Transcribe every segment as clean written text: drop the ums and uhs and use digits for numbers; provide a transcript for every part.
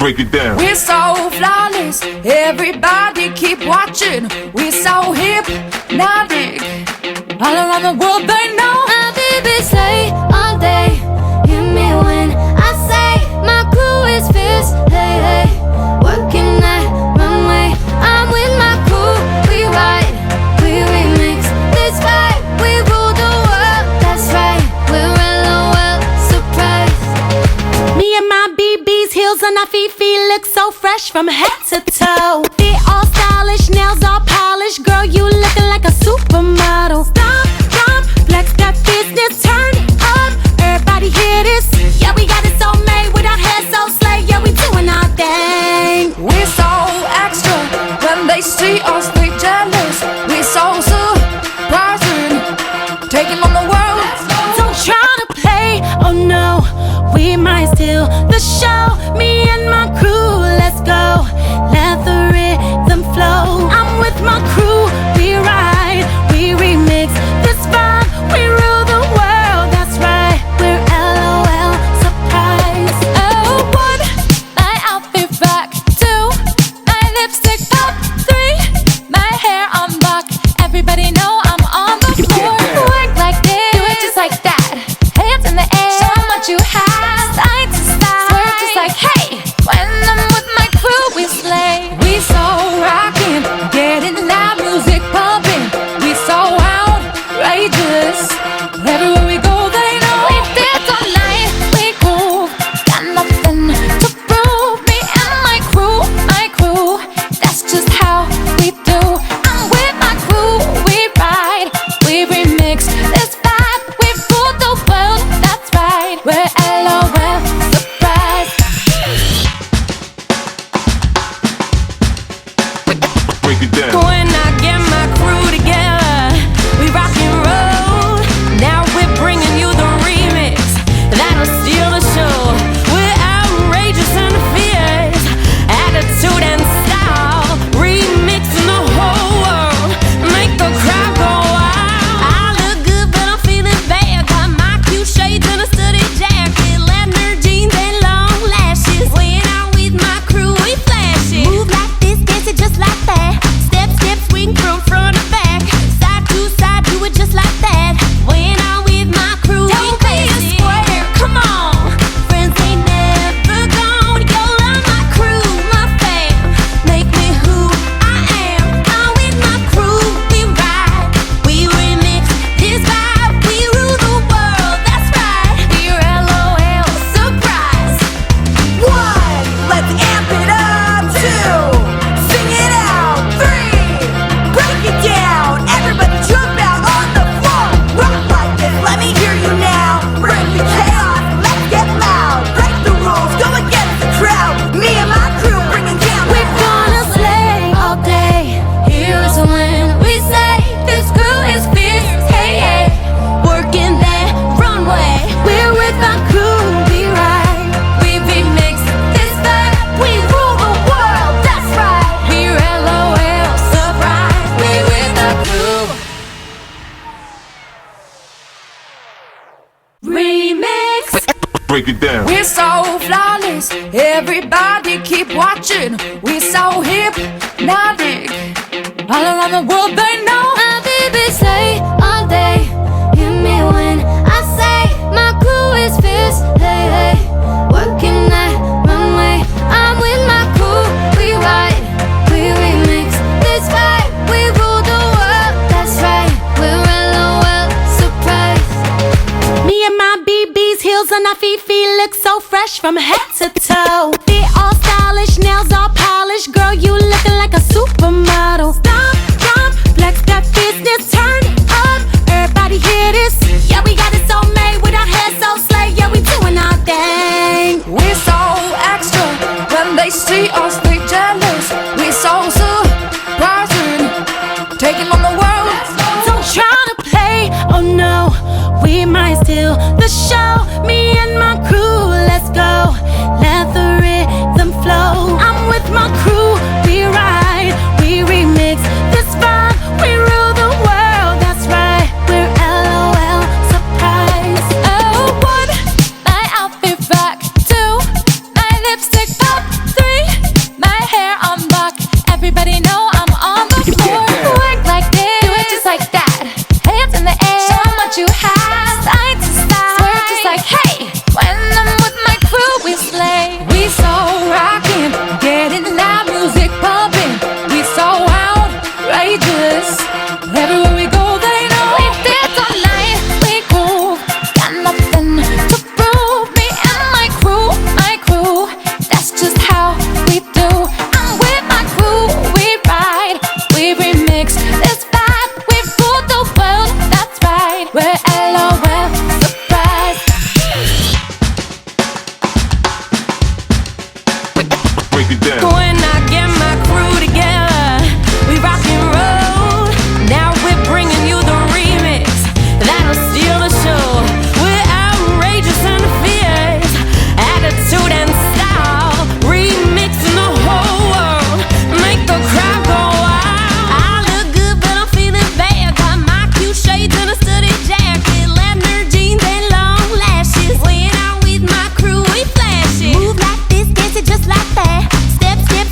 Break it down. We're so flawless, everybody keep watching. We're so hypnotic, all around the world they know. My baby say all day, hear me when I say my crew is fierce. Hey, hey, working that runway. I'm with my crew, we ride, we remix this vibe, we rule the world. That's right, we're LOL surprise. Me and my BB's heels on our feet look so fresh from head to toe. They all stylish, nails all polished. Girl, you looking like a supermodel. Stomp, stomp, flex that business, turn it up. Everybody hear this? Yeah, we got it so made with our heads so slay. Yeah, we doing our thing. We're so extra, when they see us they jealous. We're so surprising, taking on the world. Don't try to play, oh no, we might steal the show. Me and my crew, let's go, let the rhythm flow. I'm with my crew, we ride, we remix this vibe, we rule the world. That's right, we're LOL surprise. Oh, 1, my outfit rock. 2, my lipstick pop. 3, my hair on rock. Everybody know I'm on the floor. Work like this, do it just like that. Hands in the air, show 'em what you have. Side to side, swerve just like hey. When I'm with my crew, we slay. We so rockin', getting loud, music pumping. We so outrageous, everywhere we go they know. We dance all night, we groove, got nothing to prove. Me and my crew, that's just how we do. I'm with my crew, we ride, we remix this vibe, we rule the world. That's right, we're LOL surprise. Break it down. When I get my crew together, we rock and roll. Now we're bringing you the remix that'll steal the show. We're outrageous and fierce, attitude and style, remixing the whole world, make the crowd go wild. I look good but I'm feeling bad, got my cute shades and a studded jacket, leather jeans and long lashes. When I'm with my crew, we flash it. Move like this, dance it just like that. Step, step, swing from front to back. Side to side, do it just like that. When I'm with my crew, don't be a square. Come on, friends ain't never gone. Yo, love my crew, my fam, make me who I am. I'm with my crew, we ride, we remix this vibe, we rule the world. That's right, we're LOL surprise. 1, let's amp it up. 2, sing it out. 3, break it down. Everybody jump out on the floor. Rock like this, let me hear you now. Break the chaos, let's get loud. Break the rules, go against the crowd. Me and my crew bringing down. We're gonna slay all day. Here's when we say this crew is fierce. Hey, hey, working that runway. We're with our crew, we ride, we remix this vibe, we rule the world. That's right, we're LOL surprise. We with the crew. Remix. Break it down. We're so flawless, everybody keep watching. We're so hypnotic, all around the world they know. My baby say all day, hear me when I say my crew is fierce. Hey, hey, working that runway. I'm with my crew, we ride, we remix this vibe, we rule the world. That's right, we're LOL surprise. Me and my BB's heels on our feet look so fresh from head to toe. They all stylish, nails all polished. Girl, you looking like a supermodel. Stomp, stomp, flex that business, turn it up. Everybody hear this? Yeah, we got it so made with our heads so slay. Yeah, we doing our thing. We're so extra, when they see us they jealous. We're so surprising, taking on the world. Don't try to play, oh no, we might steal the show. Me and my crew, let's go, let the rhythm flow. I'm with my crew, we ride, we remix this vibe, we rule the world. That's right, we're LOL surprise. Oh, 1, my outfit rock. 2, my lipstick pop. break it down. When I get my crew together, we rock and roll. Now we're bringing you the remix that'll steal the show. We're outrageous and fierce, attitude and style, remixing the whole world, make the crowd go wild. I look good but I'm feeling bad, got my cute shades and a studded jacket, lavender jeans and long lashes. When I'm with my crew we flash it, move like this, dance it just like that, step, step,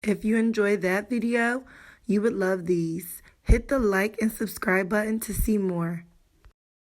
If you enjoyed that video, you would love these. Hit the like and subscribe button to see more.